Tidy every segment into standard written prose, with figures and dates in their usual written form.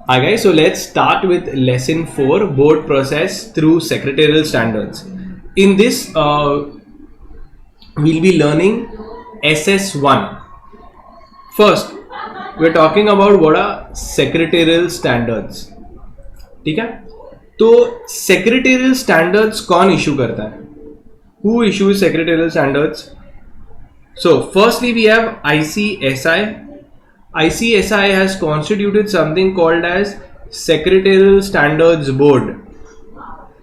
Hi guys, so let's start with lesson 4, board process through secretarial standards. In this, we'll be learning SS1. First, we're talking about what are secretarial standards. ठीक है? तो secretarial standards कौन issue करता है? Who issues secretarial standards? So, firstly we have ICSI. ICSI has constituted something called as Secretarial Standards Board,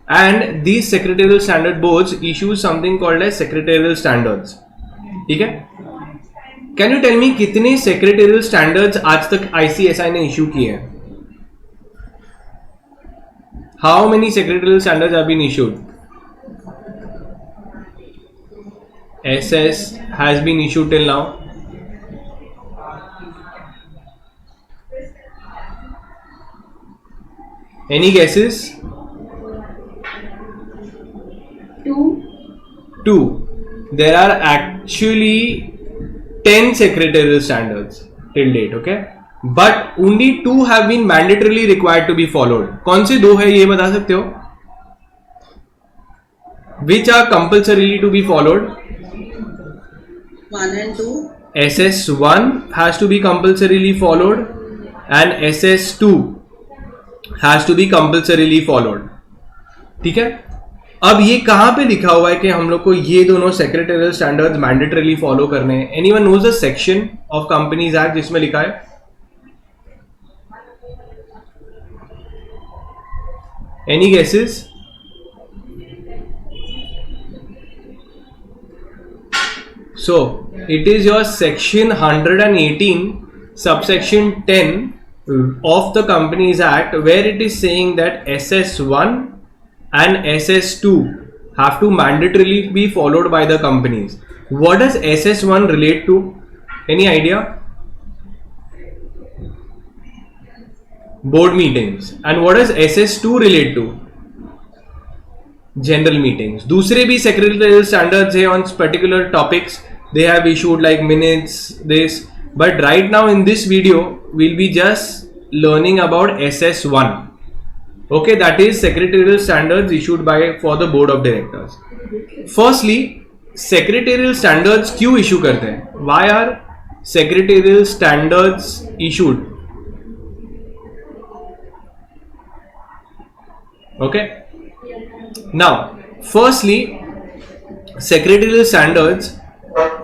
and these Secretarial Standard Boards issue something called as Secretarial Standards. ठीक है? Can you tell me कितने Secretarial Standards आज तक ICSI ने issue किए हैं? How many Secretarial Standards have been issued? SS has been issued till now. Any guesses? Two. There are actually 10 secretarial standards till date, okay? But only 2 have been mandatorily required to be followed. कौन से 2 है ये बता सकते हो? Which are compulsorily to be followed? 1 and 2. SS1 has to be compulsorily followed and SS2 has to be compulsorily followed. ठीक है? अब ये कहां पे लिखा हुआ है कि हम लोग को ये दोनों सेक्रेटरियल स्टैंडर्ड्स मैंडेटरीली फॉलो करने हैं? Anyone knows the section of companies act जिसमें लिखा है? Any guesses? So it is your section 118 subsection 10 of the Companies Act, where it is saying that SS1 and SS2 have to mandatorily be followed by the companies. What does SS1 relate to? Any idea? Board meetings. And what does SS2 relate to? General meetings. दूसरे भी secretarial standards है on particular topics. They have issued like minutes, this. But right now in this video, we'll be just learning about SS1. Okay, that is secretarial standards issued for the board of directors. Firstly, secretarial standards क्यों issue करते हैं? Why are secretarial standards issued? Okay. Now, firstly, secretarial standards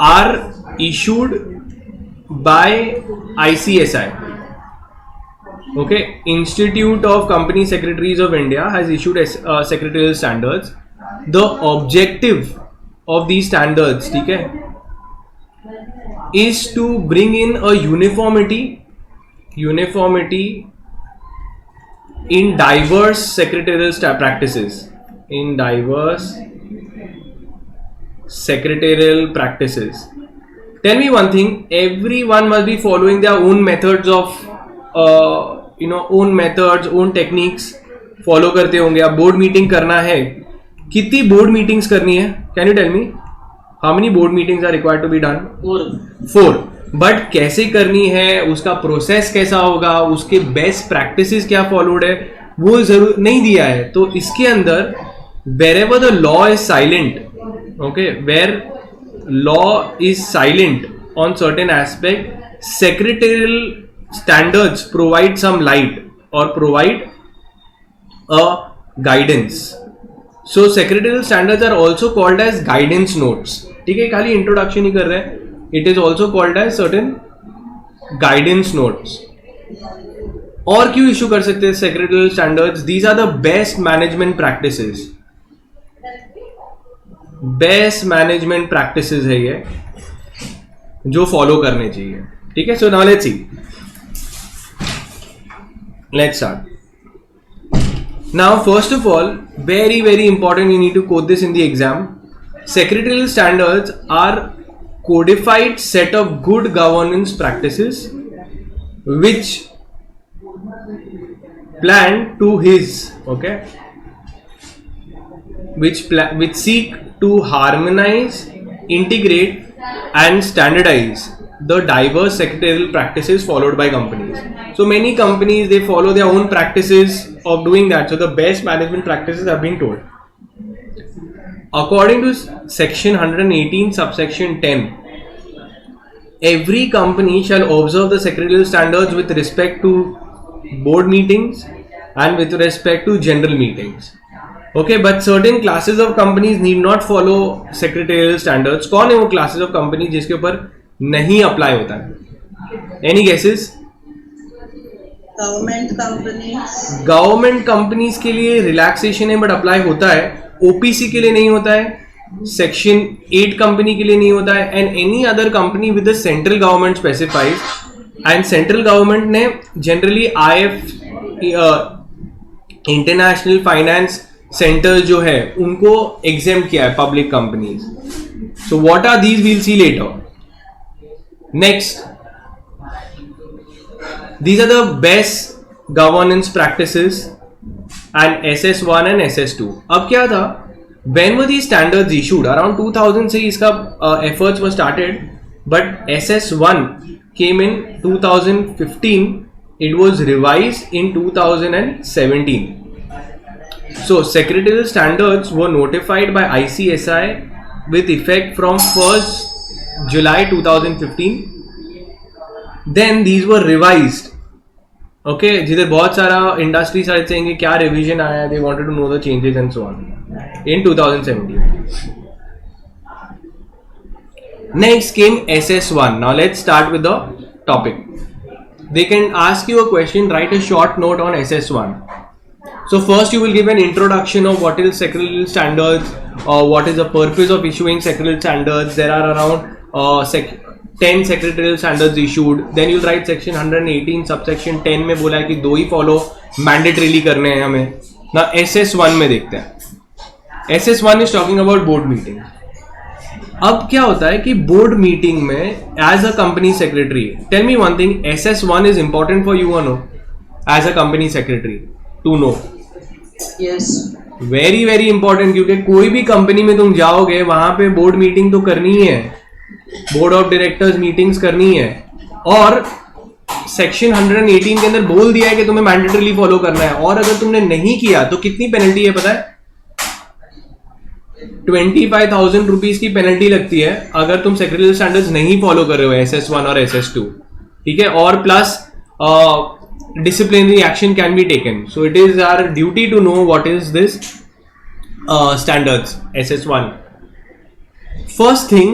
are issued by ICSI. Okay, Institute of Company Secretaries of India has issued secretarial standards. The objective of these standards, ठीक है, is to bring in a uniformity in diverse secretarial practices. In diverse secretarial practices. Tell me one thing, everyone must be following their own methods of own methods, own techniques follow करते होंगे. अब board meeting करना है, कितनी board meetings करनी है? Can you tell me how many board meetings are required to be done? 4. But कैसे करनी है, उसका प्रोसेस कैसा होगा, उसके बेस्ट प्रैक्टिसेस क्या फॉलोड है, वो जरूर नहीं दिया है. तो इसके अंदर wherever the law is silent, okay, where law is silent on certain aspect, secretarial standards provide some light or provide a guidance. So secretarial standards are also called as guidance notes. ठीक है, खाली introduction ही कर रहे हैं. It is also called as certain guidance notes. और क्यों issue कर सकते हैं secretarial standards? These are the best management practices. Best management practices है ये जो फॉलो करने चाहिए. ठीक है, so now let's see. Let's start. Now first of all, very important, you need to quote this in the exam. Secretarial standards are codified set of good governance practices which plan to which seek to harmonize, integrate and standardize the diverse secretarial practices followed by companies. So many companies, they follow their own practices of doing that. So the best management practices are being told. According to section 118 subsection 10, every company shall observe the secretarial standards with respect to board meetings and with respect to general meetings. Okay, but certain classes of companies need not follow secretarial standards. कौन है वो classes of companies जिसके ऊपर नहीं apply होता है? Any guesses? Government companies के लिए रिलैक्सेशन है बट अप्लाई होता है. ओपीसी के लिए नहीं होता है, सेक्शन 8 कंपनी के लिए नहीं होता है, and any other company with the central government specifies. And central government ने generally IF international finance centre जो है उनको एग्जेम्प्ट किया है public companies. So what are these, we'll see later. Next, these are the best governance practices and SS1 and SS2. अब क्या था, when were these standards issued? Around 2000 से इसका efforts were started, but SS1 came in 2015. It was revised in 2017. So secretarial standards were notified by ICSI with effect from 1st July 2015. Then these were revised. Okay, जिधर बहुत सारा industry side से कि क्या revision आया, they wanted to know the changes and so on in 2017. Next came SS1. Now let's start with the topic. They can ask you a question, write a short note on SS1. So first you will give an introduction of what is secretarial standards, what is the purpose of issuing secretarial standards. There are around 10 secretarial standards issued. Then you'll write section 118 subsection 10 में बोला है कि 2 ही follow mandatorily करने हैं हमें. ना SS1 में देखते हैं. SS1 is talking about board meeting. अब क्या होता है कि बोर्ड मीटिंग में as a company secretary, tell me one thing, SS1 is important for you or no? As a company secretary to know. Yes. Very very important, क्योंकि कोई भी company में तुम जाओगे वहां पे बोर्ड मीटिंग तो करनी ही है, बोर्ड ऑफ डायरेक्टर्स मीटिंग्स करनी है. और सेक्शन 118 के अंदर बोल दिया है कि तुम्हें मैंडेटरीली फॉलो करना है. और अगर तुमने नहीं किया तो कितनी पेनल्टी है पता है? 25,000 रुपीज की पेनल्टी लगती है अगर तुम सेक्रेटरियल स्टैंडर्ड्स नहीं फॉलो कर रहे हो SS1 और SS2. ठीक है, और plus disciplinary action can be taken. So it is our duty to know what is this standards SS1. First thing,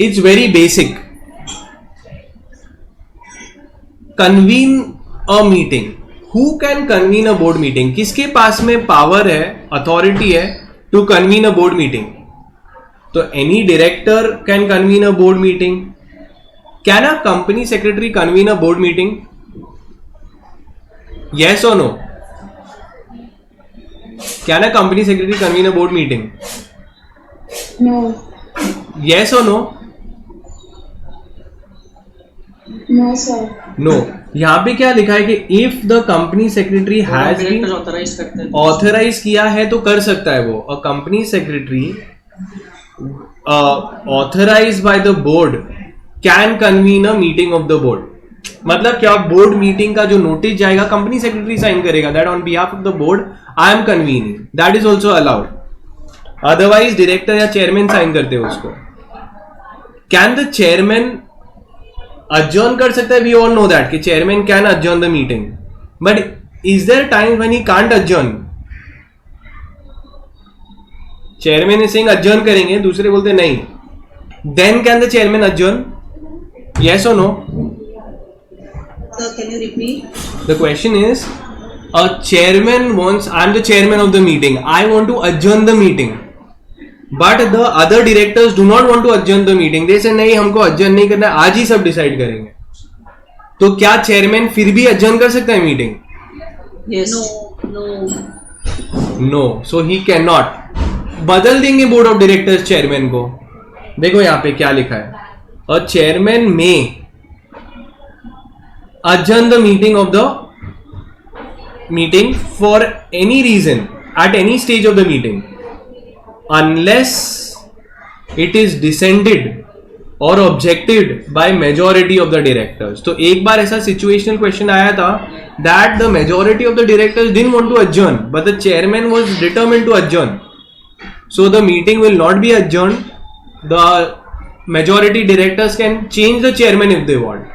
it's very basic. Convene a meeting. Who can convene a board meeting? किसके पास में power है, authority है to convene a board meeting? तो any director can convene a board meeting. Can a company secretary convene a board meeting? Yes or no? Can a company secretary convene a board meeting? No. Yes or no? No, sir. No. यहाँ पे क्या लिखा है कि if the company secretary has been authorized किया है तो कर सकता है वो. A company secretary authorized by the board can convene a meeting of the board. मतलब क्या, बोर्ड मीटिंग का जो नोटिस जाएगा कंपनी सेक्रेटरी साइन करेगा, that on behalf of the board I am convening, that is also allowed. Otherwise director या chairman sign करते हो उसको. कैन द चेयरमैन अजर्न कर सकता है? वी ऑल नो दैट कि chairman can adjourn the meeting, but is there time when he can't adjourn? Chairman is saying adjourn करेंगे, दूसरे बोलते नहीं, then can the chairman adjourn? Yes और no? So can you repeat? The question is, a chairman wants, I am the chairman of the meeting, I want to adjourn the meeting, but the other directors do not want to adjourn the meeting. They say नहीं, हमको adjourn नहीं करना, आज ही सब decide करेंगे. तो क्या chairman फिर भी adjourn कर सकता है meeting? Yes. No. No. So he cannot. बदल देंगे बोर्ड ऑफ डायरेक्टर्स चेयरमैन को. देखो यहाँ पे क्या लिखा है, a chairman may adjourn the meeting of the meeting for any reason at any stage of the meeting unless it is dissented or objected by majority of the directors. तो एक बार ऐसा situational question आया था that the majority of the directors didn't want to adjourn, but the chairman was determined to adjourn. So the meeting will not be adjourned. The majority directors can change the chairman if they want.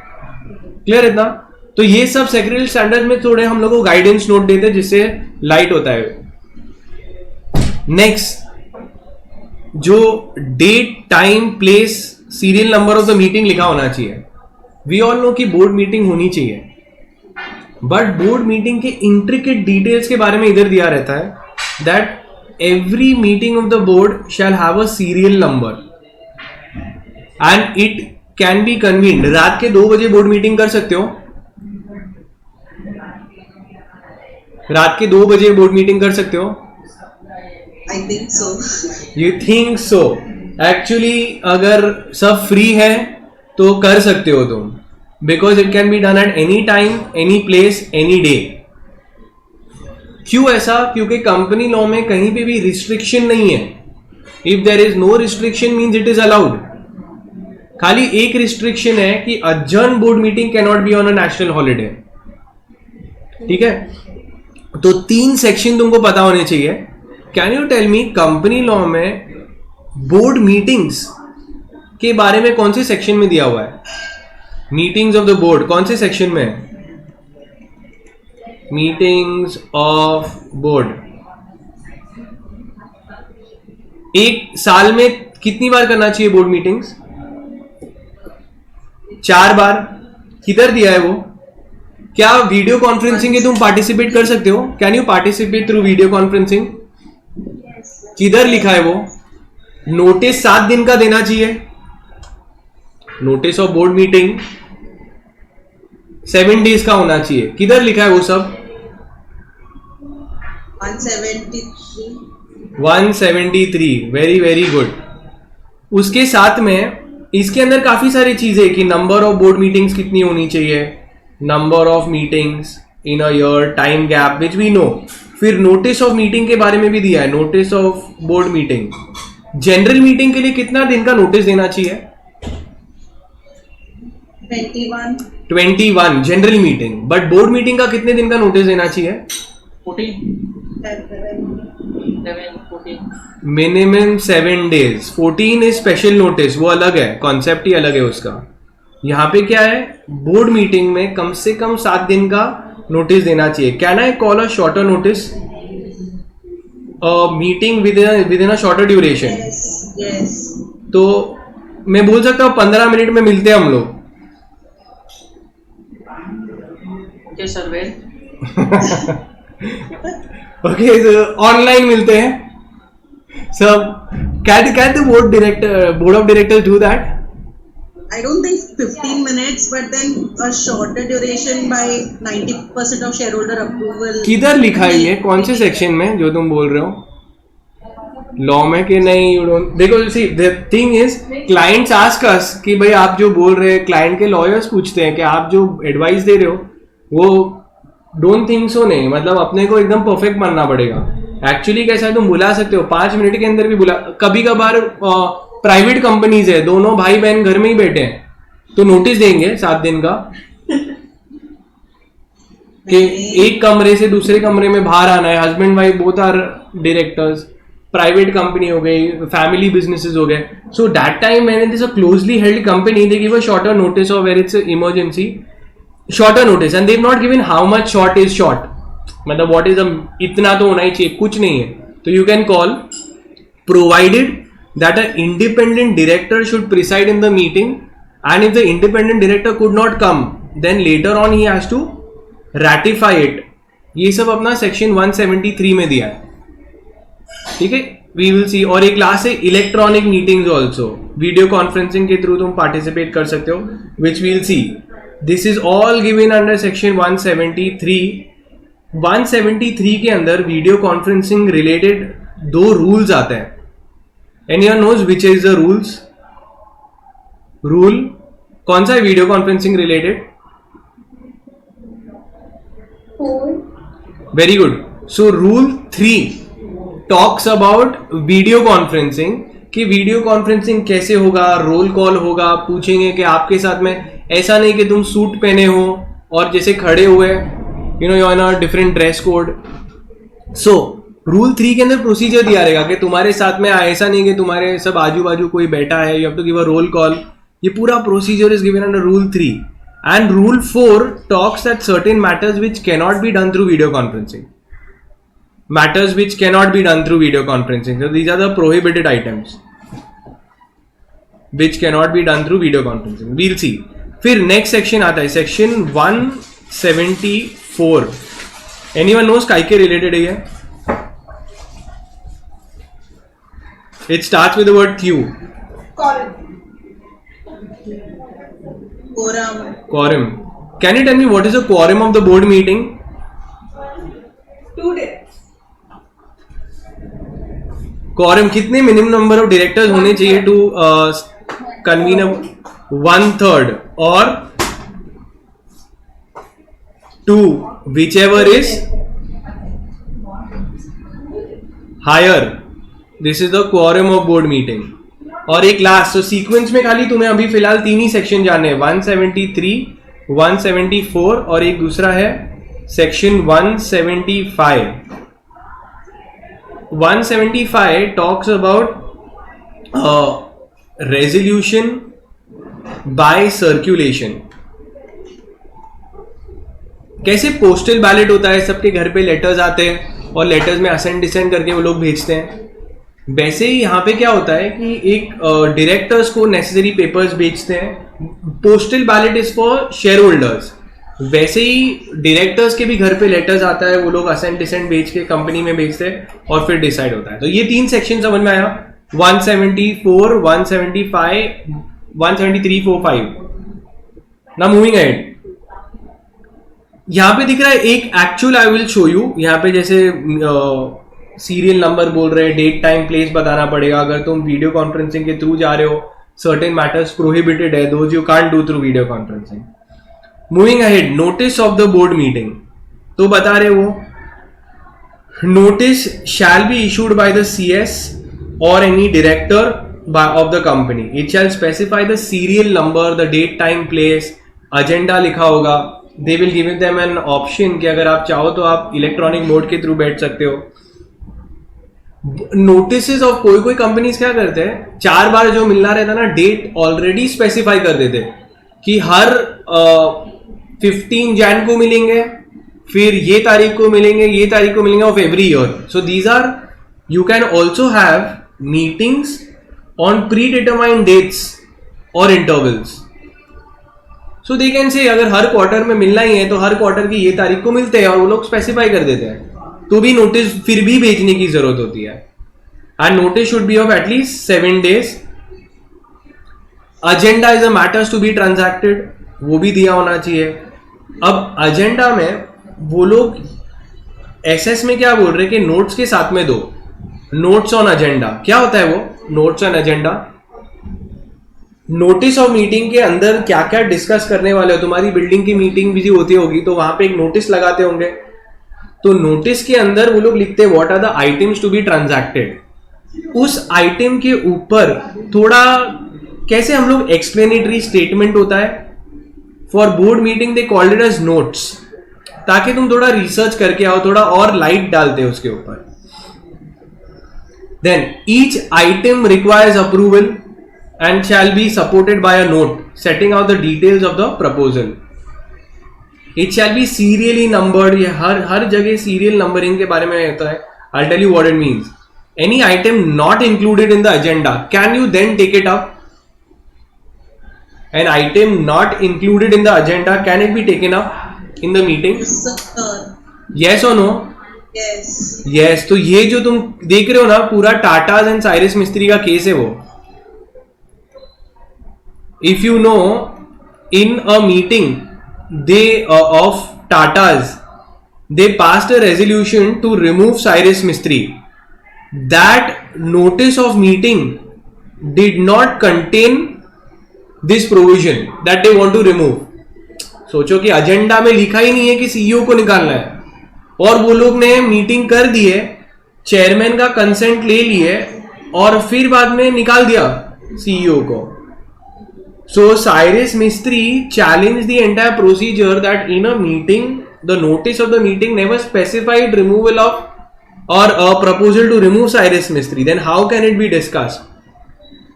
Clear इतना? तो ये सब secretary standard में थोड़े हम लोग को guidance note देते जिससे लाइट होता है. नेक्स्ट, जो date, time, place, serial number of the meeting लिखा होना चाहिए. वी ऑल नो कि बोर्ड मीटिंग होनी चाहिए, बट बोर्ड मीटिंग के इंट्रिकेट डिटेल्स के बारे में इधर दिया रहता है that every meeting of the board shall have a serial number and it can be convened. रात के 2 बजे बोर्ड मीटिंग कर सकते हो. रात के 2 बजे बोर्ड मीटिंग कर सकते हो. I think so. You think so? Actually अगर सब फ्री है तो कर सकते हो तुम, because it can be done at any time, any place, any day. क्यों ऐसा? क्योंकि कंपनी लॉ में कहीं पे भी रिस्ट्रिक्शन नहीं है. If there is no restriction means it is allowed. खाली एक रिस्ट्रिक्शन है कि adjourn board meeting can not be on a national holiday. ठीक है, तो 3 सेक्शन तुमको पता होने चाहिए. Can you tell me company law में बोर्ड मीटिंग्स के बारे में कौन से सेक्शन में दिया हुआ है? मीटिंग्स ऑफ द बोर्ड कौन से सेक्शन में है? Meetings of board. एक साल में कितनी बार करना चाहिए बोर्ड मीटिंग्स? 4 बार. किधर दिया है वो? क्या वीडियो कॉन्फ्रेंसिंग के तुम पार्टिसिपेट कर सकते हो? Can you participate through video conferencing? किधर लिखा है वो? नोटिस 7 दिन का देना चाहिए. Notice of board meeting 7 days का होना चाहिए. किधर लिखा है वो सब? 173. 173. Very very good. उसके साथ में इसके अंदर काफी सारी चीजें कि नंबर ऑफ बोर्ड मीटिंग्स कितनी होनी चाहिए, number of meetings in a year, time gap which we know. फिर नोटिस ऑफ मीटिंग के बारे में भी दिया है, notice of board meeting. General meeting के लिए कितना दिन का नोटिस देना चाहिए? 21 general meeting. But board meeting का कितने दिन का नोटिस देना चाहिए? 14. Minimum 7 days. 14 is special notice, वो अलग है, कॉन्सेप्ट ही अलग है उसका. यहां पे क्या है? बोर्ड मीटिंग में कम से कम 7 दिन का नोटिस देना चाहिए. Can I call a shorter notice meeting with in a shorter duration? Yes. तो मैं बोल सकता हूँ 15 मिनट में मिलते हैं हम लोग. Okay, sir. Well. Okay, online मिलते हैं सब. Can the board of directors do that? I don't think 15 minutes, but then a shorter duration by 90% of shareholder approval. किधर लिखा है ये? कौन से सेक्शन में जो तुम बोल रहे हो? लॉ में कि नहीं? You don't. देखो, see the thing is clients ask us कि भाई आप जो बोल रहे हैं, क्लाइंट के लॉयर्स पूछते हैं कि आप जो एडवाइस दे रहे हो वो डोंट थिंक सो नहीं. मतलब अपने को एकदम परफेक्ट मानना पड़ेगा. एक्चुअली कैसा है, तुम बुला सकते हो 5 मिनट के अंदर भी बुला. कभी कभार प्राइवेट कंपनीज है, दोनों भाई बहन घर में ही बैठे हैं तो नोटिस देंगे 7 दिन का कि एक कमरे से दूसरे कमरे में बाहर आना है. Husband wife both are directors. Private company हो गई, फैमिली बिजनेसेस हो गए. सो दैट टाइम मैंने this a closely held company, they give a shorter notice और where it's emergency shorter notice and they've not given how much short is short. मतलब what is इतना तो होना ही चाहिए, कुछ नहीं है. तो you can call provided that an independent director should preside in the meeting, and if the independent director could not come, then later on he has to ratify it. ये सब अपना सेक्शन 173 में दिया है. ठीक है, वी विल सी. और एक लास्ट है electronic meetings also. Video conferencing के थ्रू तुम पार्टिसिपेट कर सकते हो, which will see. This is all given under section 173. 173 के अंदर वीडियो कॉन्फ्रेंसिंग रिलेटेड 2 रूल्स आते हैं. Anyone knows which is the rules? Rule कौन सा है video conferencing related? 4. Very good. So rule 3 talks about video conferencing कि video conferencing कैसे होगा, रोल कॉल होगा, पूछेंगे कि आपके साथ में ऐसा नहीं कि तुम सूट पहने हो और जैसे खड़े हुए you in a different dress code. So rule 3 के अंदर प्रोसीजर दिया रहेगा कि तुम्हारे साथ में ऐसा नहीं कि तुम्हारे सब आजू बाजू कोई बैठा है, you have to give a roll call. ये पूरा procedure is given under rule 3. And rule 4 talks that certain matters which cannot be done through video conferencing. Matters which cannot be done through video conferencing. So these are the prohibited items which cannot be done through video conferencing. We'll see. फिर next section आता है section 174. Anyone knows काय के related है ये? It starts with the word Q. Quorum. Can you tell me what is the quorum of the board meeting? 2 days. quorum कितने minimum number of directors होने चाहिए to convene 1/3 और 2 whichever is higher. This is the quorum of board meeting. और एक last, तो sequence में खाली तुम्हें अभी फिलहाल 3 ही सेक्शन जाने हैं, 173, 174 और एक दूसरा है section 175. 175 talks about resolution by circulation. कैसे पोस्टल बैलेट होता है, सबके घर पे लेटर्स आते हैं और लेटर्स में असेंड डिसेंड करके वो लोग भेजते हैं. वैसे ही यहाँ पे क्या होता है कि एक डायरेक्टर्स को नेसेसरी पेपर्स भेजते हैं. Postal ballot is for share holders. वैसे ही डायरेक्टर्स के भी घर पे लेटर्स आता है, वो लोग असेंट डिसेंट भेज के कंपनी में भेजते हैं और फिर डिसाइड होता है. तो ये 3 सेक्शन समझ में आया, 174, 175, 173, 45. Now moving ahead. यहाँ पे दिख रहा है एक actual, I will show you. यहाँ पे जैसे सीरियल नंबर बोल रहे हैं, डेट टाइम प्लेस बताना पड़ेगा. अगर तुम वीडियो कॉन्फ्रेंसिंग के थ्रू जा रहे हो, सर्टेन मैटर्स प्रोहिबिटेड है, those you can't do through video conferencing. Moving ahead, notice of the board meeting. तो बता रहे वो, notice shall be issued by the CS और any director of the company. It shall specify the serial number, the date time place, agenda लिखा होगा. They will give them an option कि अगर आप चाहो तो आप इलेक्ट्रॉनिक मोड के थ्रू बैठ सकते हो. नोटिस ऑफ कोई कंपनीज क्या करते हैं, 4 बार जो मिलना रहता ना, डेट ऑलरेडी स्पेसिफाई कर देते कि हर 15 जैन को मिलेंगे, फिर ये तारीख को मिलेंगे, ये तारीख को मिलेंगे of every year. So these are, you can also have meetings on pre determined dates और intervals. So they can say अगर हर क्वार्टर में मिलना ही है तो हर क्वार्टर की ये तारीख को मिलते हैं और वो लोग स्पेसिफाई कर देते हैं. तो भी नोटिस फिर भी भेजने की जरूरत होती है. And notice should be of at least 7 days. Agenda is a matters to be transacted, वो भी दिया होना चाहिए. अब एजेंडा में वो लोग एसएस में क्या बोल रहे हैं कि नोट्स के साथ में दो, नोट्स ऑन एजेंडा. क्या होता है वो notes on agenda? Notice of meeting के अंदर क्या क्या डिस्कस करने वाले हो. तुम्हारी बिल्डिंग की मीटिंग भी होती होगी तो वहां पे एक नोटिस लगाते होंगे. तो नोटिस के अंदर वो लोग लिखते हैं what are the items to be transacted. उस आइटम के ऊपर थोड़ा कैसे हम लोग एक्सप्लेनेटरी स्टेटमेंट होता है for board meeting, they called it as notes, ताकि तुम थोड़ा रिसर्च करके आओ, थोड़ा और लाइट डालते हो उसके ऊपर. Then each item requires approval and shall be supported by a note setting out the details of the proposal. It shall be serially numbered. ये हर जगह serial numbering के बारे में होता है. I'll tell you what it means. Any item not included in the agenda, can you then take it up? An item not included in the agenda, can it be taken up in the meeting? Yes or no? Yes. Yes. तो ये जो तुम देख रहे हो ना, पूरा Tatas and Cyrus मिस्त्री का केस है वो. If you know, in a meeting they of Tata's, they passed a resolution to remove Cyrus Mistry. That notice of meeting did not contain this provision that they want to remove. सोचो कि agenda में लिखा ही नहीं है कि CEO को निकालना है, और वो लोग ने मीटिंग कर दी है, चेयरमैन का कंसेंट ले लिए, और फिर बाद में निकाल दिया सीईओ को. So Cyrus Mistry challenged the entire procedure that in a meeting, the notice of the meeting never specified removal of or a proposal to remove Cyrus Mistry. Then how can it be discussed?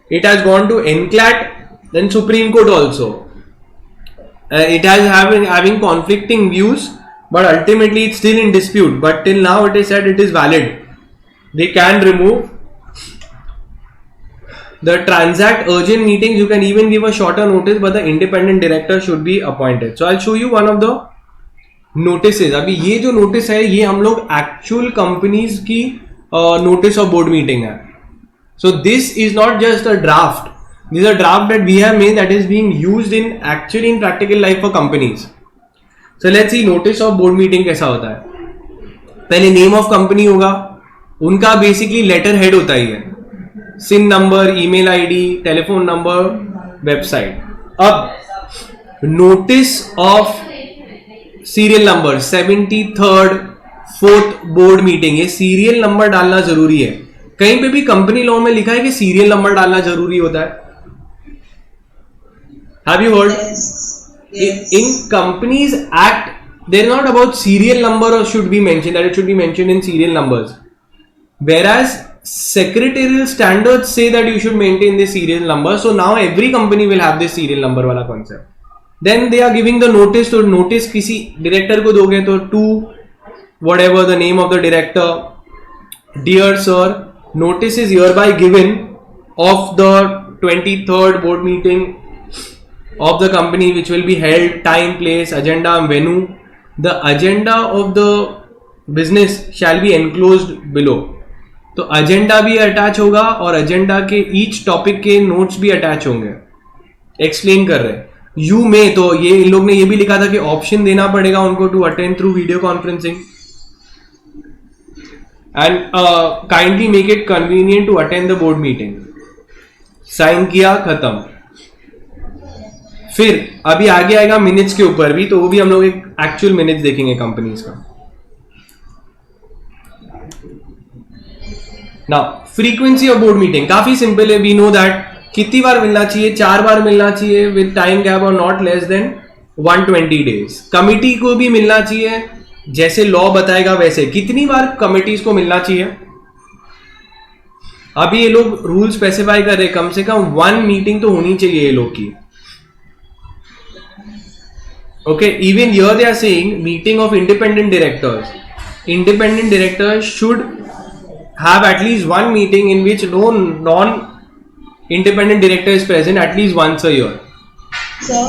It has gone to NCLAT, then Supreme Court also. It has having conflicting views, but ultimately it's still in dispute. But till now it is said it is valid. They can remove. The transact urgent meetings, you can even give a shorter notice, but the independent director should be appointed. So I'll show you one of the notices. अभी ये जो notice है ये हम लोग actual companies की notice of board meeting है. So this is not just a draft. This is a draft that we have made that is being used in actually in practical life for companies. So let's see notice of board meeting कैसा होता है. पहले name of company होगा, उनका basically letter head होता ही है. CIN number, email ID, telephone number, website. अब notice of serial number 73rd 4th board meeting, ये सीरियल नंबर डालना जरूरी है. कहीं पे भी कंपनी लॉ में लिखा है कि सीरियल नंबर डालना जरूरी होता है. Have you heard? In companies act there not about serial number और should be mention that it should be mention in serial numbers, whereas secretarial standards say that you should maintain the serial number. So now every company will have this serial number वाला concept. Then they are giving the notice. तो notice किसी director को दोगे तो to whatever the name of the director, dear sir, notice is hereby given of the 23rd board meeting of the company which will be held, time, place, agenda, venue. The agenda of the business shall be enclosed below. तो agenda भी attach होगा और agenda के each topic के notes भी attach होंगे. Explain कर रहे यू में, तो ये इन लोग ने ये भी लिखा था कि ऑप्शन देना पड़ेगा उनको to attend through video conferencing and kindly make it convenient to attend the board meeting. Sign किया, खत्म. फिर अभी आगे आएगा मिनट्स के ऊपर भी, तो वो भी हम लोग एक एक्चुअल मिनट्स देखेंगे कंपनीज का. Now frequency of board meeting काफी सिंपल है. वी नो दैट कितनी बार मिलना चाहिए, 4 बार मिलना चाहिए विद टाइम गैप और not less than 120 days. Committee को भी मिलना चाहिए जैसे लॉ बताएगा वैसे. कितनी बार कमिटीज को मिलना चाहिए, अभी ये लोग रूल स्पेसिफाई कर रहे हैं, कम से कम 1 मीटिंग तो होनी चाहिए ये लोग की. Okay, even here they are saying meeting of independent directors. Independent directors should have at least one meeting in which no non-independent director is present at least once a year. Sir?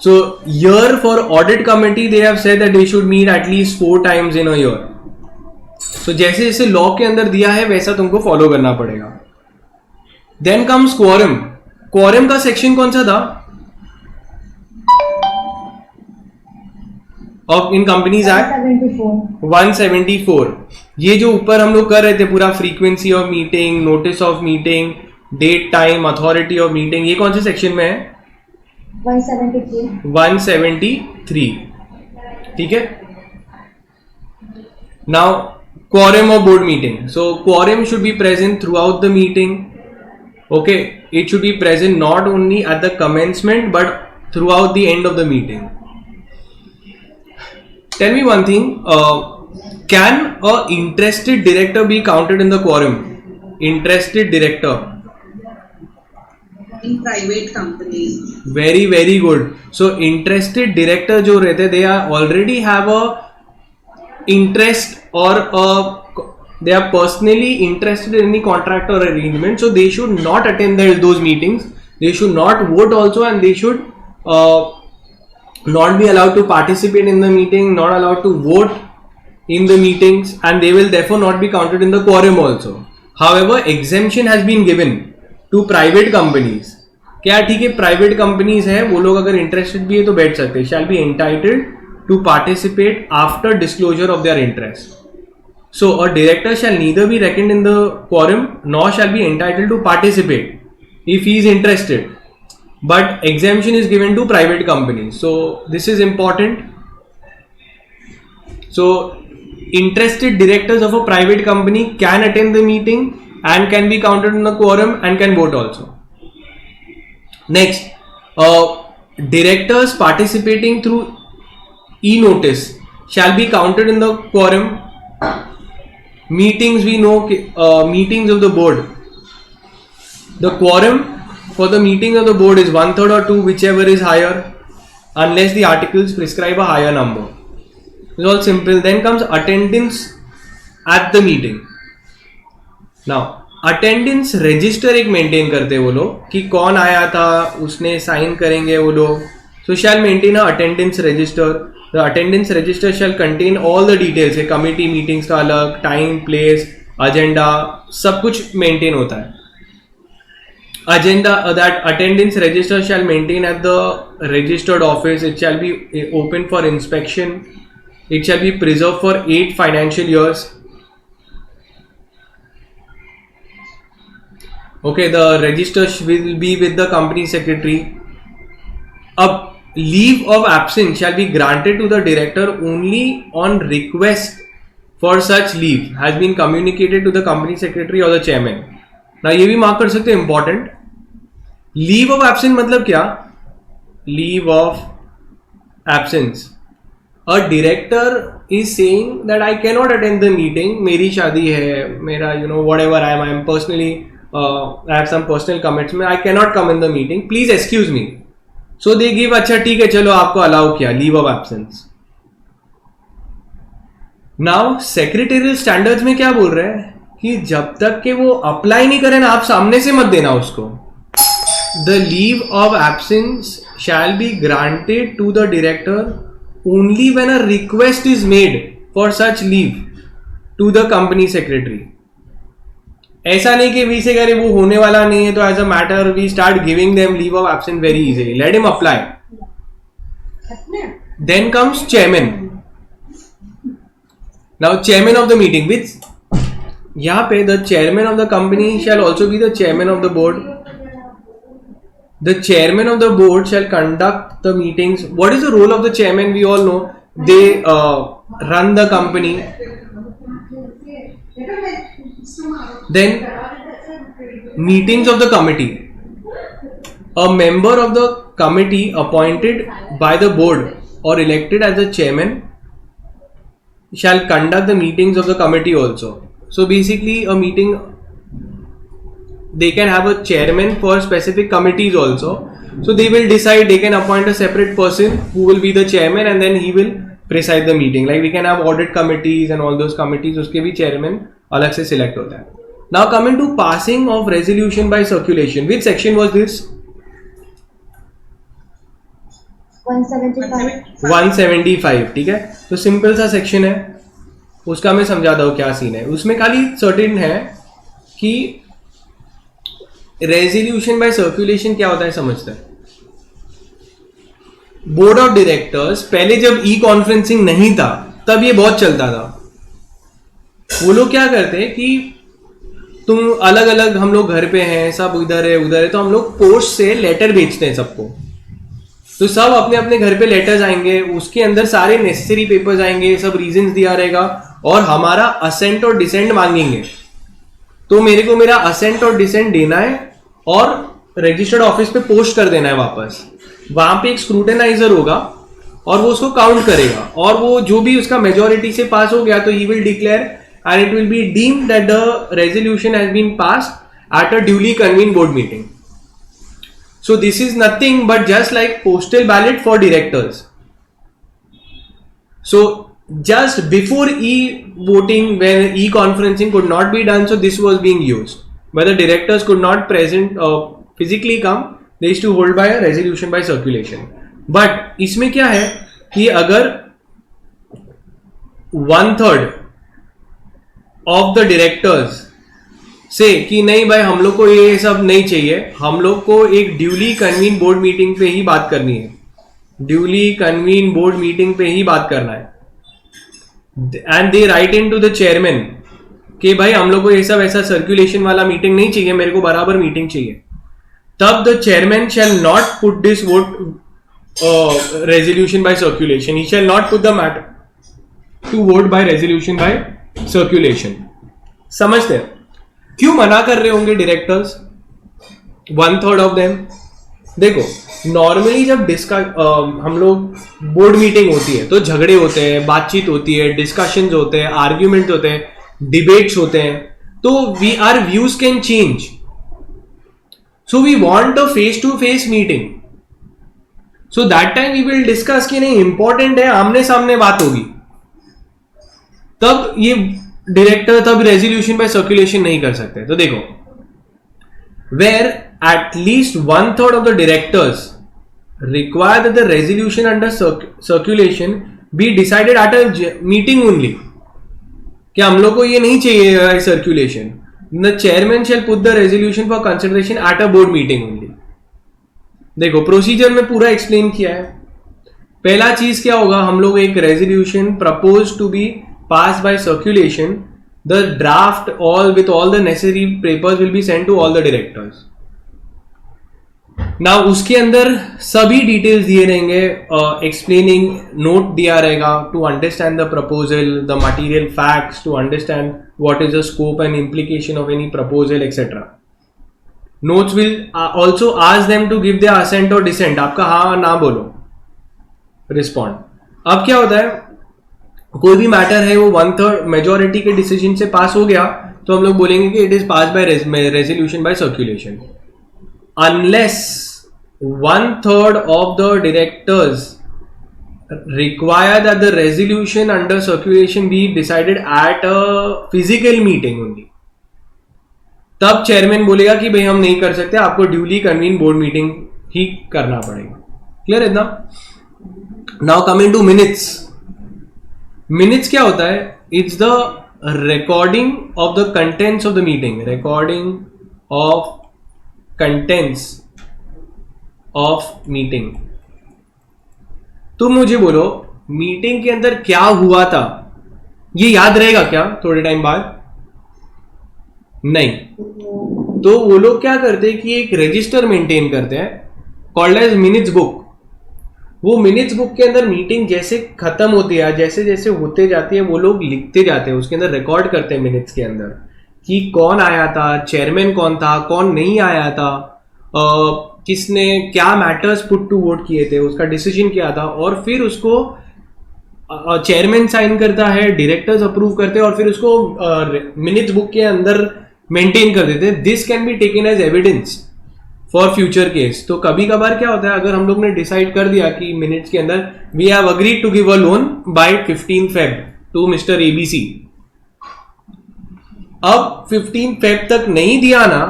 So here for audit committee they have said that they should meet at least 4 times in a year. So जैसे जैसे law के अंदर दिया है वैसा तुमको follow करना पड़ेगा. Then comes quorum. Quorum का सेक्शन कौन सा था? Of in companies act 174. ये जो ऊपर हम लोग कर रहे थे पूरा frequency of meeting, notice of meeting, date, time, authority of meeting, ये कौन से सेक्शन में है? 173. ठीक है. Now quorum of board meeting. So quorum should be present throughout the meeting. Okay, it should be present not only at the commencement but throughout the end of the meeting. Tell me one thing, can a interested director be counted in the quorum? Interested director. In private companies. Very very good. So interested director जो रहते, they are already have a interest or they are personally interested in any contract or arrangement, so they should not attend those meetings. They should not vote also, and they should not be allowed to participate in the meeting, not allowed to vote in the meetings, and they will therefore not be counted in the quorum also. However, exemption has been given to private companies. क्या ठीक है, private companies है वो लोग अगर interested भी है तो बैठ सकते हैं. Shall be entitled to participate after disclosure of their interest. So a director shall neither be reckoned in the quorum nor shall be entitled to participate if he is interested. But exemption is given to private companies. So this is important. So interested directors of a private company can attend the meeting and can be counted in the quorum and can vote also. Next, directors participating through e-notice shall be counted in the quorum. Meetings, we know, meetings of the board. The quorum for the meeting of the board is 1/3 or 2, whichever is higher, unless the articles prescribe a higher number. It's all simple. Then comes attendance at the meeting. Now, attendance register एक maintain करते वो लोग कि कौन आया था, उसने sign करेंगे वो लोग. So shall maintain a attendance register. The attendance register shall contain all the details. ये committee meetings का अलग, time, place, agenda, सब कुछ maintain होता है. Agenda, that attendance register shall maintain at the registered office. It shall be open for inspection. It shall be preserved for 8 financial years. Okay, the register will be with the company secretary. A leave of absence shall be granted to the director only on request. For such leave has been communicated to the company secretary or the chairman. Now ये भी mark कर सकते हैं important. Leave of absence मतलब क्या? Leave of absence. A director is saying that I cannot attend the meeting. मेरी शादी है, मेरा whatever I am personally I have some personal commitment. I cannot come in the meeting. Please excuse me. So they give अच्छा ठीक है चलो आपको allow किया leave of absence. Now secretarial standards में क्या बोल रहे हैं कि जब तक के वो अप्लाई नहीं करें ना आप सामने से मत देना उसको. The leave of absence shall be granted to the director only when a request is made for such leave to the company secretary. ऐसा नहीं कि वी से करे वो होने वाला नहीं है तो as a matter we start giving them leave of absence very easily. Let him apply. Then comes chairman. Now chairman of the meeting which यहाँ पे the chairman of the company shall also be the chairman of the board. The chairman of the board shall conduct the meetings. What is the role of the chairman? We all know they run the company. Then meetings of the committee. A member of the committee appointed by the board or elected as the chairman shall conduct the meetings of the committee also. So basically a meeting, they can have a chairman for specific committees also. So they will decide, they can appoint a separate person who will be the chairman and then he will preside the meeting. Like we can have audit committees and all those committees, उसके भी chairman अलग से select होता है. Now coming to passing of resolution by circulation. Which section was this? 175. ठीक है. तो simple सा सेक्शन है, उसका मैं समझाता हूँ क्या सीन है. उसमें खाली सर्टेन है कि रेजोल्यूशन बाय सर्कुलेशन क्या होता है समझते हैं. बोर्ड ऑफ डायरेक्टर्स पहले जब ई कॉन्फ्रेंसिंग नहीं था तब ये बहुत चलता था. वो लोग क्या करते हैं कि तुम अलग अलग, हम लोग घर पे हैं, सब इधर है उधर है, तो हम लोग पोस्ट से लेटर भेजते हैं सबको. तो सब अपने अपने घर पे लेटर्स आएंगे, उसके अंदर सारे नेसेसरी पेपर्स आएंगे, सब रीजंस दिया रहेगा और हमारा असेंट और डिसेंट मांगेंगे. तो मेरे को मेरा असेंट और डिसेंट देना है और रजिस्टर्ड ऑफिस पे पोस्ट कर देना है वापस. वहां पे एक स्क्रूटनाइजर होगा और वो उसको काउंट करेगा और वो जो भी उसका मेजोरिटी से पास हो गया तो he will declare and it will be deemed that the resolution has been passed at a duly convened board meeting. So this is nothing but just like postal ballot for directors. So just before e-voting, when e-conferencing could not be done, so this was being used. Where the directors could not present physically come, they used to hold by a resolution by circulation. But इसमें क्या है कि अगर 1/3 of the directors से कि नहीं भाई हम लोग को ये सब नहीं चाहिए, हम लोग को एक ड्यूली कन्वीन बोर्ड मीटिंग पे ही बात करनी है, ड्यूली कन्वीन बोर्ड मीटिंग पे ही बात करना है, and they write in to the chairman कि भाई हम लोग को ये सब ऐसा सर्कुलेशन वाला मीटिंग नहीं चाहिए, मेरे को बराबर मीटिंग चाहिए, तब the chairman shall not put this vote resolution by circulation. He shall not put the matter to vote by resolution by circulation. समझते हैं क्यों मना कर रहे होंगे डायरेक्टर्स, 1/3 ऑफ देम। देखो नॉर्मली जब हम लोग बोर्ड मीटिंग होती है तो झगड़े होते हैं, बातचीत होती है, डिस्कशंस होते हैं, आर्ग्यूमेंट होते हैं, डिबेट्स होते हैं, तो we are views can change, so we want a face to face meeting, so that time we will discuss कि नहीं इंपॉर्टेंट है, आमने सामने बात होगी, तब ये डायरेक्टर तब रेजोल्यूशन बाय सर्कुलेशन नहीं कर सकते। तो देखो where at least 1/3 of the directors require that the resolution under circulation be decided at a meeting only, क्या हम लोग को ये नहीं चाहिए circulation, the chairman shall put the resolution for consideration at a board meeting only। देखो procedure में पूरा एक्सप्लेन किया है। पहला चीज क्या होगा, हम लोग एक resolution propose to be pass by circulation, the draft all with all the necessary papers will be sent to all the directors। now उसके अंदर सभी डिटेल्स दिए रहेंगे, एक्सप्लेनिंग नोट दिया रहेगा to understand the proposal, the material facts, to understand what is the scope and implication of any proposal etcetera. Notes will also ask them to give their assent और dissent, आपका हाँ ना बोलो respond. अब क्या होता है, कोई भी मैटर है वो 1/3 मेजोरिटी के डिसीजन से पास हो गया तो हम लोग बोलेंगे कि it is pass by resolution by circulation, unless 1/3 of the directors require that the resolution under circulation be decided at a physical meeting only, तब चेयरमैन बोलेगा कि भाई हम नहीं कर सकते, आपको ड्यूली कन्वीन बोर्ड मीटिंग ही करना पड़ेगा। क्लियर है ना? Now coming to minutes. Minutes क्या होता है, it's the recording of the contents of the meeting, recording of contents of meeting. तुम मुझे बोलो मीटिंग के अंदर क्या हुआ था, ये याद रहेगा क्या थोड़े टाइम बाद? नहीं। तो वो लोग क्या करते हैं कि एक रजिस्टर मेंटेन करते हैं कॉल्ड एज मिनट्स बुक। वो मिनट्स बुक के अंदर मीटिंग जैसे खत्म होती है, जैसे जैसे होते जाती है, वो लोग लिखते जाते हैं, उसके अंदर रिकॉर्ड करते हैं मिनट्स के अंदर कि कौन आया था, चेयरमैन कौन था, कौन नहीं आया था, किसने क्या मैटर्स पुट टू वोट किए थे, उसका डिसीजन क्या था, और फिर उसको चेयरमैन साइन करता है, डायरेक्टर्स अप्रूव करते हैं और फिर उसको मिनट्स बुक के अंदर मेंटेन कर देते हैं। This can be taken as evidence for future case. तो कभी कभार क्या होता है, अगर हम लोग ने डिसाइड कर दिया कि मिनट्स के अंदर we have agreed to give a loan by 15 Feb to mister ABC, अब 15 Feb तक नहीं दिया ना,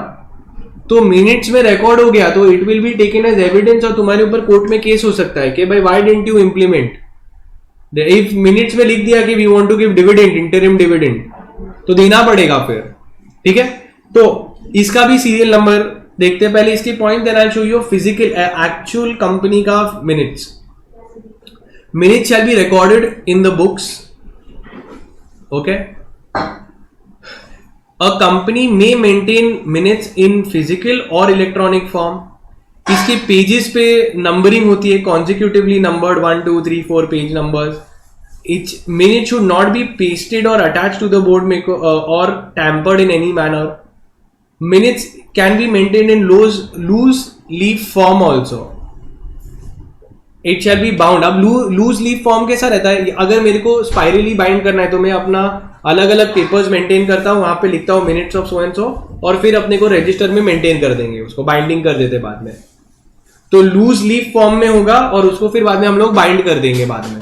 तो मिनट्स में रिकॉर्ड हो गया तो it will be taken as evidence और तुम्हारे ऊपर कोर्ट में केस हो सकता है कि भाई why didn't you implement. If minutes में लिख दिया कि we want to give dividend, interim dividend, तो देना पड़ेगा फिर। ठीक है, तो इसका भी सीरियल नंबर देखते हैं पहले इसके point, then I show you physical actual company का minutes. Minutes shall be recorded in the books. Okay, a company may maintain minutes in physical और इलेक्ट्रॉनिक फॉर्म। इसके पेजेस पे नंबरिंग होती है, consecutively numbered 1 2 3 4 page numbers. Each minute should not be pasted or attached to the board or tampered in any manner. Minutes can be maintained in loose leaf form also. It shall be bound. अब loose leaf form कैसा रहता है, अगर मेरे को spirally bind करना है तो मैं अपना अलग अलग पेपर्स मेंटेन करता हूँ, वहां पे लिखता हूँ minutes of so and so, और फिर अपने को रजिस्टर में मेंटेन कर देंगे, उसको बाइंडिंग कर देते बाद में। तो लूज लीफ फॉर्म में होगा और उसको फिर बाद में हम लोग बाइंड कर देंगे बाद में,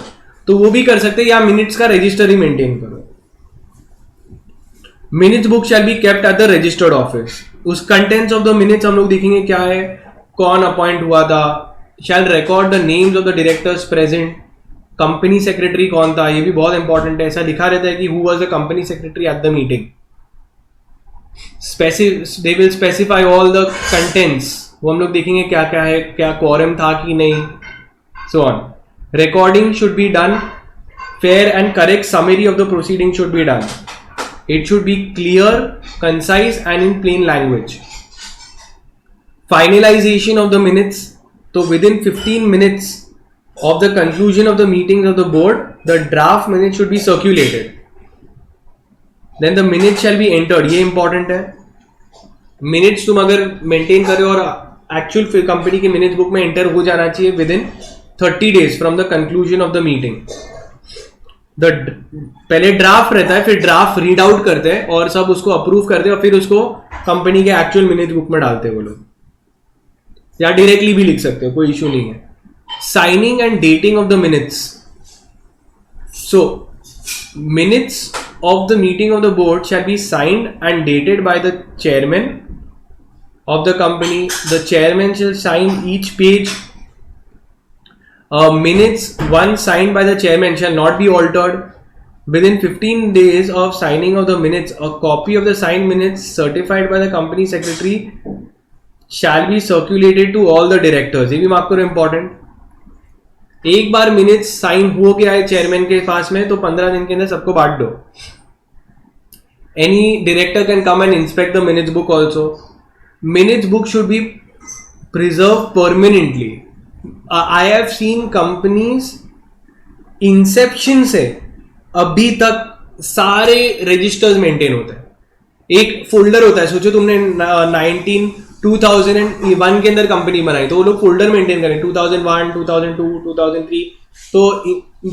तो वो भी कर सकते हैं, या मिनट्स का रजिस्टर ही मेंटेन करो। Minutes book shall be kept at the registered office. उस कंटेंट्स ऑफ द मिनट्स हम लोग देखेंगे क्या है, कौन अपॉइंट हुआ था, shall record the names of the directors present, company secretary कौन था, ये भी बहुत इंपॉर्टेंट है, ऐसा लिखा रहता है कि who was the company secretary at the meeting. They will specify all the contents, वो हम लोग देखेंगे क्या क्या है, क्या क्वोरम था कि नहीं, so on. Recording should be done, fair and correct summary of the proceeding should be done. It should be clear, concise and in plain language. Finalization of the minutes, तो within 15 minutes of the conclusion of the meetings of the board, the draft minutes should be circulated. Then the minutes shall be entered. ये important है. Minutes तुम अगर maintain कर रहे हो और actual company के minutes book में enter हो जाना चाहिए within 30 days from the conclusion of the meeting. पहले ड्राफ्ट रहता है, फिर ड्राफ्ट रीड आउट करते हैं और सब उसको अप्रूव करते हैं और फिर उसको कंपनी के एक्चुअल मिनट बुक में डालते हैं वो लोग, या डायरेक्टली भी लिख सकते हो, कोई इशू नहीं है. Signing and dating of the minutes. So minutes of the meeting of the board shall be signed and dated by the chairman of the company. The chairman shall sign each page. Minutes once signed by the chairman shall not be altered. Within 15 days of signing of the minutes, a copy of the signed minutes certified by the company secretary shall be circulated to all the directors. ये भी mark करो important. एक बार minutes sign हो गया है chairman के पास में तो 15 दिन के अंदर सबको बांट दो. Any director can come and inspect the minutes book also. Minutes book should be preserved permanently. I have seen companies Inception से अभी तक सारे रजिस्टर्स मेंटेन होते हैं. एक फोल्डर होता है, सोचो तुमने 2001 के अंदर कंपनी बनाई तो वो लोग फोल्डर मेंटेन करें 2001, 2002, 2003, तो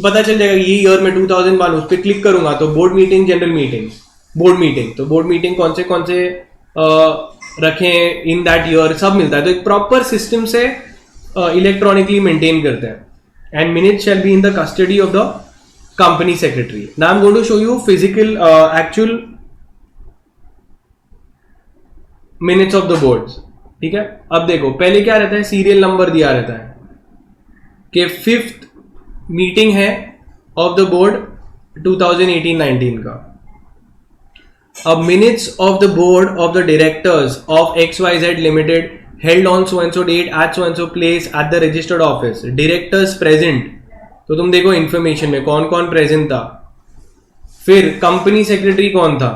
पता चल जाएगा ये ईयर में 2001 उस पर क्लिक करूंगा तो board meeting, general meeting, board meeting, तो बोर्ड मीटिंग कौन से रखें इन दैट ईयर सब मिलता है. तो एक प्रॉपर सिस्टम से इलेक्ट्रॉनिकली मेंटेन करते हैं. And minutes shall be in the custody of the company secretary. Now I am going to show you physical actual minutes of the boards. ठीक है, अब देखो पहले क्या रहता है, सीरियल नंबर दिया रहता है कि 5th मीटिंग है ऑफ द बोर्ड 2018-19 का. अब minutes of the board of the directors of XYZ limited held on so and so date at so and so place at the registered office. Directors present, तो तुम देखो information में कौन कौन present था. फिर कंपनी सेक्रेटरी कौन था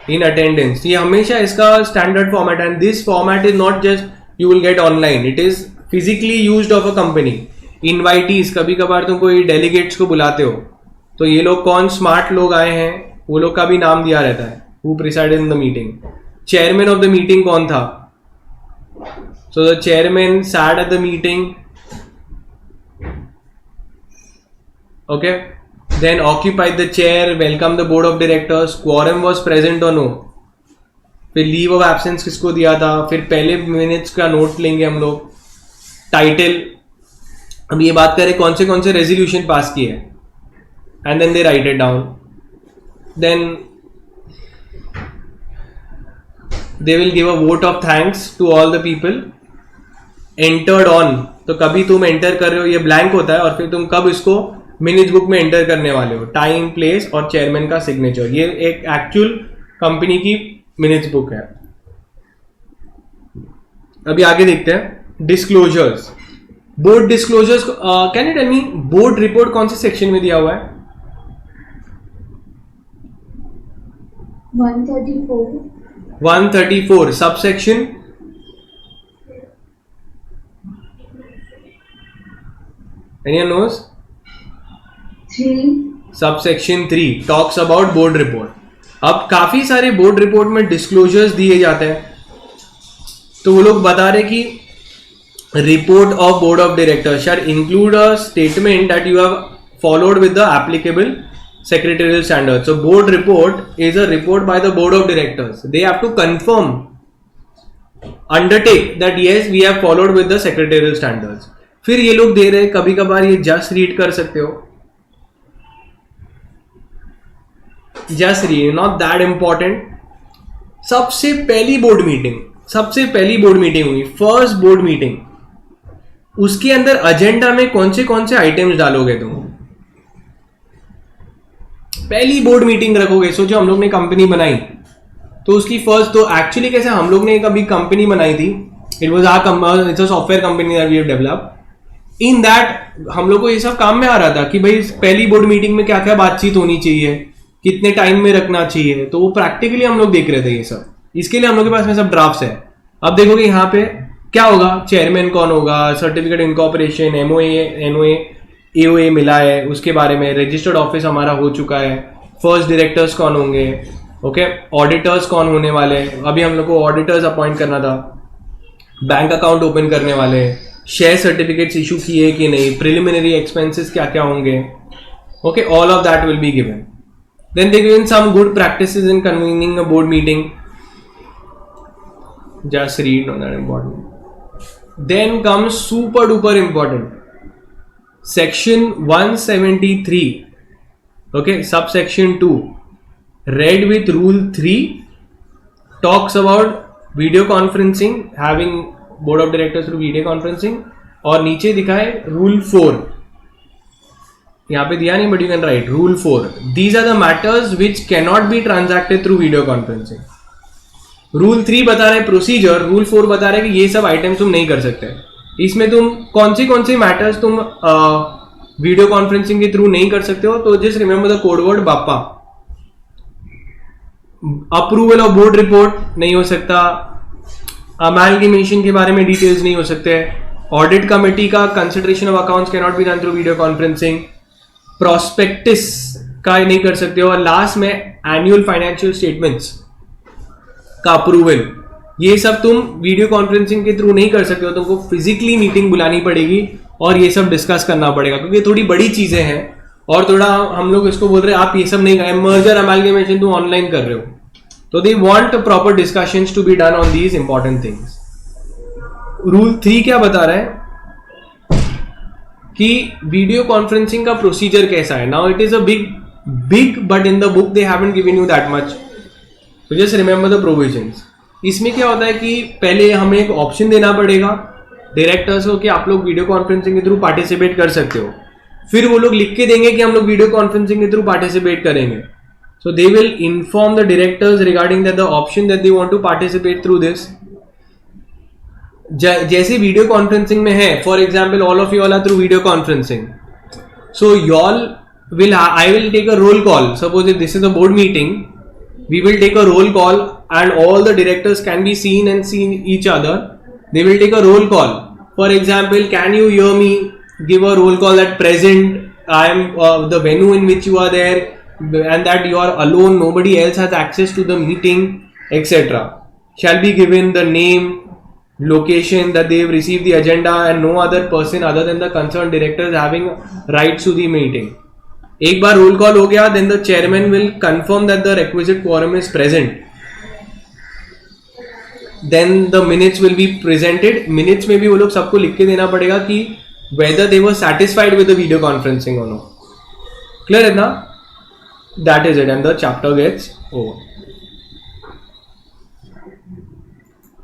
इन अटेंडेंस. ये हमेशा इसका स्टैंडर्ड फॉर्मेट है. And this format is not just you will get online, it is physically used of a company. Invitees, कभी कभार तुम कोई डेलीगेट्स को बुलाते हो तो ये लोग कौन स्मार्ट लोग आए हैं वो लोग का भी नाम दिया रहता है, who presided in the meeting. Chairman of the meeting कौन था, so the chairman sat at the meeting. Okay, then occupied the chair, welcomed the board of directors, quorum was present or no. फिर leave of absence किसको दिया था, फिर पहले minutes का note लेंगे हम लोग. टाइटल, अब ये बात करें कौन से रेजोल्यूशन पास किए and then they write it down. Then they will give a vote of thanks to all the people entered on. तो कभी तुम एंटर कर रहे हो, ये ब्लैंक होता है, और फिर तुम कब इसको मिनट्स बुक में एंटर करने वाले हो, टाइम, प्लेस और चेयरमैन का सिग्नेचर. ये एक एक्चुअल कंपनी की मिनट्स बुक है. अभी आगे देखते हैं disclosures. Board disclosures, can you tell me board report कौन से सेक्शन में दिया हुआ है? 134 subsection anyone knows? 3. Subsection 3 talks about board report. अब काफी सारे बोर्ड रिपोर्ट में डिस्क्लोजर्स दिए जाते हैं, तो वो लोग बता रहे कि report of board of directors shall include a statement that you have followed with the applicable secretarial standards. So board report is a report by the board of directors. They have to confirm, undertake that yes we have followed with the secretarial standards. फिर ये लोग दे रहे, कभी कभार ये just read कर सकते हो, just read, not that important. सबसे पहली बोर्ड मीटिंग हुई, फर्स्ट बोर्ड मीटिंग, उसके अंदर एजेंडा में कौन से आइटम्स डालोगे तुम? पहली बोर्ड मीटिंग रखोगे. सोचो हम लोग ने कंपनी बनाई तो उसकी फर्स्ट, तो एक्चुअली कैसे हम लोग ने कभी कंपनी बनाई थी, it was our it's a software company that we have developed. In that हम लोग को ये सब काम में आ रहा था कि भाई पहली बोर्ड मीटिंग में क्या क्या बातचीत होनी चाहिए, कितने टाइम में रखना चाहिए, तो वो प्रैक्टिकली हम लोग देख रहे थे ये सब. इसके लिए हम लोग के पास में सब ड्राफ्ट्स है. अब देखोगे यहाँ पे क्या होगा, चेयरमैन कौन होगा, certificate incorporation, MOA, NOA, AOA मिला है उसके बारे में, रजिस्टर्ड ऑफिस हमारा हो चुका है, फर्स्ट डायरेक्टर्स कौन होंगे, ओके, ऑडिटर्स कौन होने वाले हैं, अभी हम लोग को ऑडिटर्स अपॉइंट करना था, बैंक अकाउंट ओपन करने वाले हैं, शेयर सर्टिफिकेट्स इशू किए कि नहीं, प्रिलिमिनरी एक्सपेंसेस क्या क्या होंगे, okay, all of that will be given. Then they given some good practices in convening a board meeting. Just read on that important. Then comes super duper important. Section 173. Okay, subsection 2. Read with rule 3 talks about video conferencing, having board of directors through video conferencing. और नीचे दिखा है rule 4. यहाँ पे दिया नहीं but you can write rule 4. These are the matters which cannot be transacted through video conferencing. Rule 3 बता रहे प्रोसीजर, रूल 4 बता रहे कि ये सब आइटम्स तुम नहीं कर सकते. इसमें तुम कौन सी मैटर्स तुम वीडियो कॉन्फ्रेंसिंग के थ्रू नहीं कर सकते हो. तो just remember the code word बापा. अप्रूवल ऑफ बोर्ड रिपोर्ट नहीं हो सकता, अमैलगेमेशन के बारे में डिटेल्स नहीं हो सकते, ऑडिट कमेटी का consideration of accounts can not B done through video conferencing, prospectus का नहीं कर सकते हो, और लास्ट में एनुअल फाइनेंशियल स्टेटमेंट्स का अप्रूवल. ये सब तुम वीडियो कॉन्फ्रेंसिंग के थ्रू नहीं कर सकते हो, तुमको फिजिकली मीटिंग बुलानी पड़ेगी और ये सब डिस्कस करना पड़ेगा, क्योंकि थोड़ी बड़ी चीजें हैं और थोड़ा हम लोग इसको बोल रहे हैं आप ये सब नहीं करें, मर्जर अमैलगेमेशन तुम ऑनलाइन कर रहे हो. तो they want proper discussions to be done on these important things. Rule 3 क्या बता रहा है कि वीडियो कॉन्फ्रेंसिंग का प्रोसीजर कैसा है. Now it is a big but in the book they haven't given you that much, so just remember the provisions. इसमें क्या होता है कि पहले हमें एक ऑप्शन देना पड़ेगा डायरेक्टर्स को कि आप लोग वीडियो कॉन्फ्रेंसिंग के थ्रू पार्टिसिपेट कर सकते हो. फिर वो लोग लिख के देंगे कि हम लोग वीडियो कॉन्फ्रेंसिंग के थ्रू पार्टिसिपेट करेंगे. So they will inform the directors regarding the option that they want to participate through this. जैसे वीडियो कॉन्फ्रेंसिंग में है, for example all of you all are through video conferencing, so y'all will I will take a roll call. Suppose if this is a board meeting, we will take a roll call and all the directors can be seen and see each other. They will take a roll call. For example, can you hear me? Give a roll call at present. I am the venue in which you are there, and that you are alone. Nobody else has access to the meeting, etc. Shall be given the name, location that they have received the agenda, and no other person other than the concerned director is having rights to the meeting. एक बार roll call हो गया, then the chairman will confirm that the requisite quorum is present. Then the minutes will be presented. Minutes में भी वो लोग सबको लिख के देना पड़ेगा कि whether they were satisfied with the video conferencing or not. Clear है ना? That is it, and the chapter gets over.